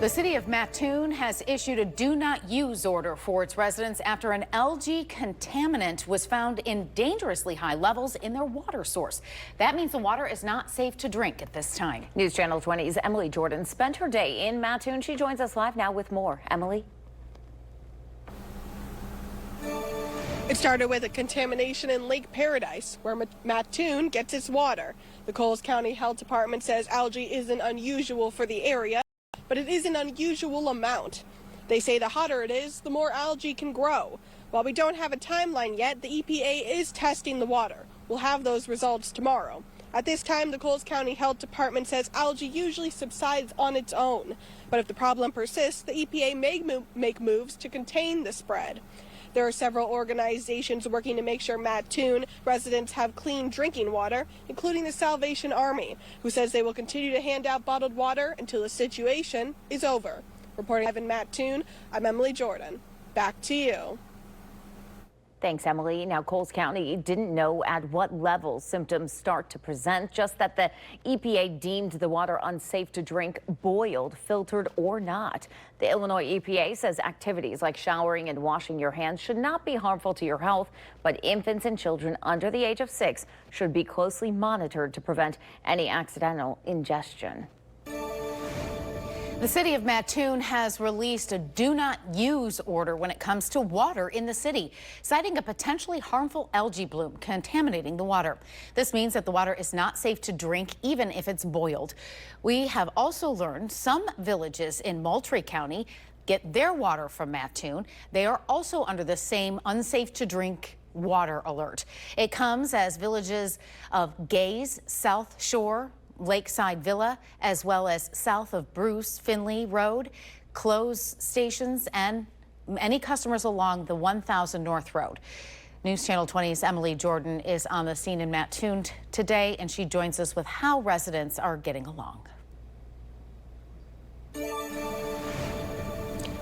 The city of Mattoon has issued a do not use order for its residents after an algae contaminant was found in dangerously high levels in their water source. That means the water is not safe to drink at this time. News Channel 20's Emily Jordan spent her day in Mattoon. She joins us live now with more. Emily? It started with a contamination in Lake Paradise, where Mattoon gets its water. The Coles County Health Department says algae isn't unusual for the area, but it is an unusual amount. They say the hotter it is, the more algae can grow. While we don't have a timeline yet, the EPA is testing the water. We'll have those results tomorrow. At this time, the Coles County Health Department says algae usually subsides on its own. But if the problem persists, the EPA may make moves to contain the spread. There are several organizations working to make sure Mattoon residents have clean drinking water, including the Salvation Army, who says they will continue to hand out bottled water until the situation is over. Reporting live in Mattoon, I'm Emily Jordan. Back to you. Thanks, Emily. Now, Coles County didn't know at what level symptoms start to present, just that the EPA deemed the water unsafe to drink, boiled, filtered, or not. The Illinois EPA says activities like showering and washing your hands should not be harmful to your health, but infants and children under the age of 6 should be closely monitored to prevent any accidental ingestion. The city of Mattoon has released a do not use order when it comes to water in the city, citing a potentially harmful algae bloom contaminating the water. This means that the water is not safe to drink, even if it's boiled. We have also learned some villages in Moultrie County get their water from Mattoon. They are also under the same unsafe to drink water alert. It comes as villages of Gaze, South Shore, Lakeside Villa, as well as south of Bruce Finley Road, close stations and any customers along the 1000 North Road. News Channel 20's Emily Jordan is on the scene in Mattoon today, and she joins us with how residents are getting along.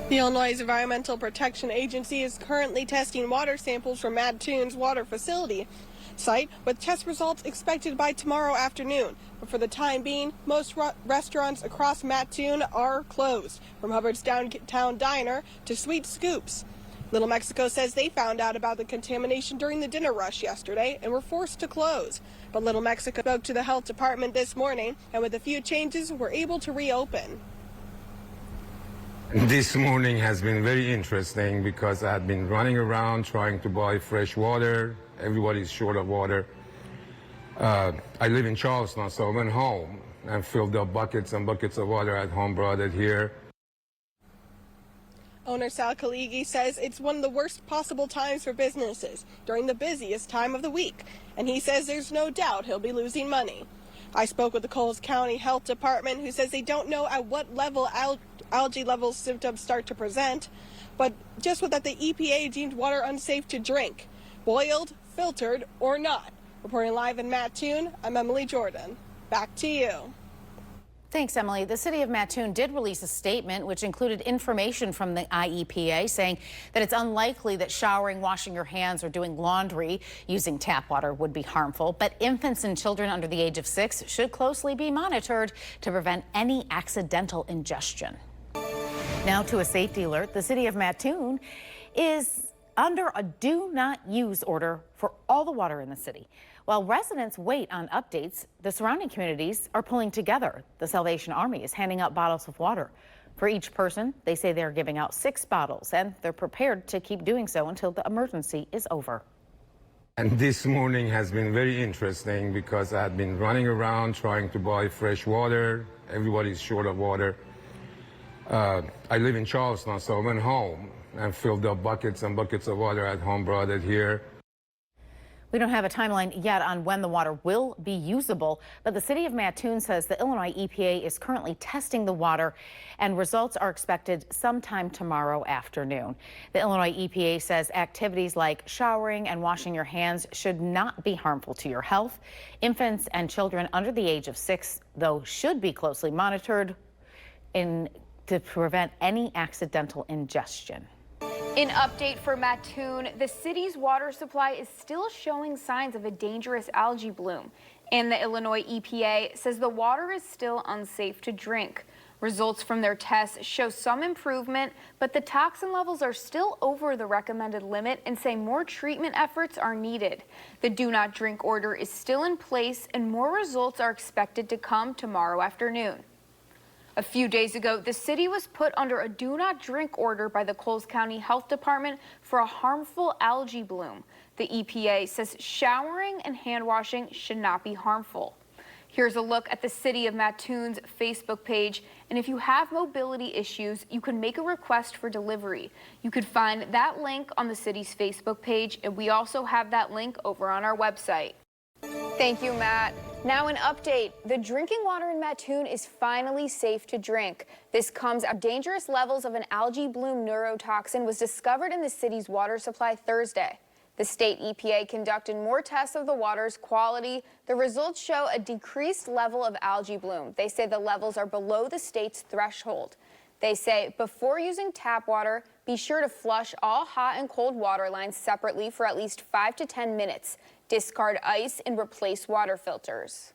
The Illinois Environmental Protection Agency is currently testing water samples from Mattoon's water facility site, with test results expected by tomorrow afternoon. But for the time being, most restaurants across Mattoon are closed, from Hubbard's Downtown Diner to Sweet Scoops. Little Mexico says they found out about the contamination during the dinner rush yesterday and were forced to close. But Little Mexico spoke to the health department this morning, and with a few changes, were able to reopen. This morning has been very interesting because I've been running around trying to buy fresh water. Everybody's short of water. I live in Charleston, so I went home and filled up buckets and buckets of water at home, brought it here. Owner Sal Kaligi says it's one of the worst possible times for businesses during the busiest time of the week, and he says there's no doubt he'll be losing money. I spoke with the Coles County Health Department, who says they don't know at what level algae level symptoms start to present, but just that the EPA deemed water unsafe to drink, boiled, filtered, or not. Reporting live in Mattoon, I'm Emily Jordan. Back to you. Thanks, Emily. The city of Mattoon did release a statement which included information from the IEPA saying that it's unlikely that showering, washing your hands, or doing laundry using tap water would be harmful, but infants and children under the age of 6 should closely be monitored to prevent any accidental ingestion. Now to a safety alert. The city of Mattoon is under a do not use order for all the water in the city. While residents wait on updates, the surrounding communities are pulling together. The Salvation Army is handing out bottles of water. For each person, they say they're giving out 6 bottles, and they're prepared to keep doing so until the emergency is over. And this morning has been very interesting because I've been running around trying to buy fresh water. Everybody's short of water. I live in Charleston, so I went home and filled up buckets and buckets of water at home, brought it here. We don't have a timeline yet on when the water will be usable, but the city of Mattoon says the Illinois EPA is currently testing the water, and results are expected sometime tomorrow afternoon. The Illinois EPA says activities like showering and washing your hands should not be harmful to your health. Infants and children under the age of 6, though, should be closely monitored to prevent any accidental ingestion. An update for Mattoon. The city's water supply is still showing signs of a dangerous algae bloom, and the Illinois EPA says the water is still unsafe to drink. Results from their tests show some improvement, but the toxin levels are still over the recommended limit and say more treatment efforts are needed. The do not drink order is still in place and more results are expected to come tomorrow afternoon. A few days ago, the city was put under a do not drink order by the Coles County Health Department for a harmful algae bloom. The EPA says showering and hand washing should not be harmful. Here's a look at the city of Mattoon's Facebook page. And if you have mobility issues, you can make a request for delivery. You could find that link on the city's Facebook page, and we also have that link over on our website. Thank you, Matt. Now an update. The drinking water in Mattoon is finally safe to drink. This comes as dangerous levels of an algae bloom neurotoxin was discovered in the city's water supply Thursday. The state EPA conducted more tests of the water's quality. The results show a decreased level of algae bloom. They say the levels are below the state's threshold. They say before using tap water, be sure to flush all hot and cold water lines separately for at least 5 to 10 minutes. Discard ice and replace water filters.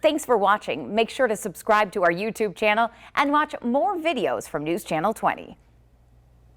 Thanks for watching. Make sure to subscribe to our YouTube channel and watch more videos from News Channel 20.